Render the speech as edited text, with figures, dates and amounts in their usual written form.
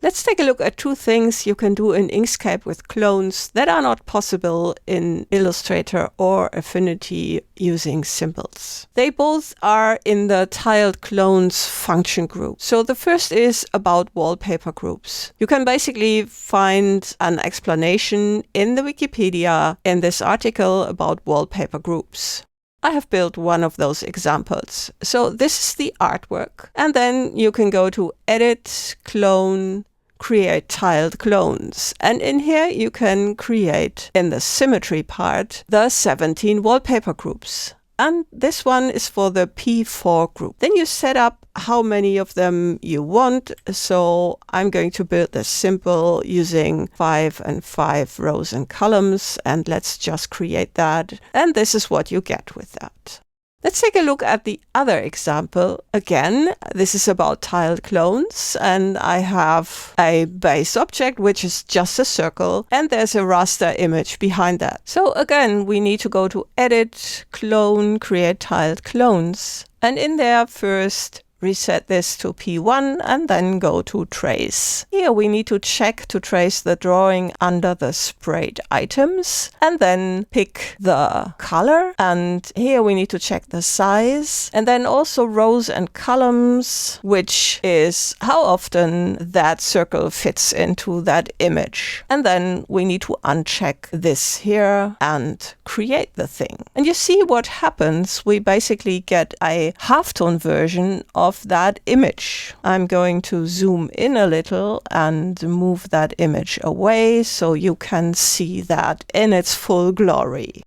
Let's take a look at two things you can do in Inkscape with clones that are not possible in Illustrator or Affinity using symbols. They both are in the tiled clones function group. So the first is about wallpaper groups. You can basically find an explanation in the Wikipedia in this article about wallpaper groups. I have built one of those examples. So this is the artwork. And then you can go to Edit, Clone, Create Tiled Clones. And in here you can create, in the symmetry part, the 17 wallpaper groups. And this one is for the P4 group. Then you set up how many of them you want. So I'm going to build this simple using 5 and 5 rows and columns. And let's just create that. And this is what you get with that. Let's take a look at the other example. Again, this is about tiled clones, and I have a base object, which is just a circle, and there's a raster image behind that. So again, we need to go to Edit, Clone, Create Tiled Clones, and in there first, reset this to P1 and then go to Trace. Here we need to check to trace the drawing under the sprayed items and then pick the color. And here we need to check the size and then also rows and columns, which is how often that circle fits into that image. And then we need to uncheck this here and create the thing. And you see what happens. We basically get a halftone version of that image. I'm going to zoom in a little and move that image away so you can see that in its full glory.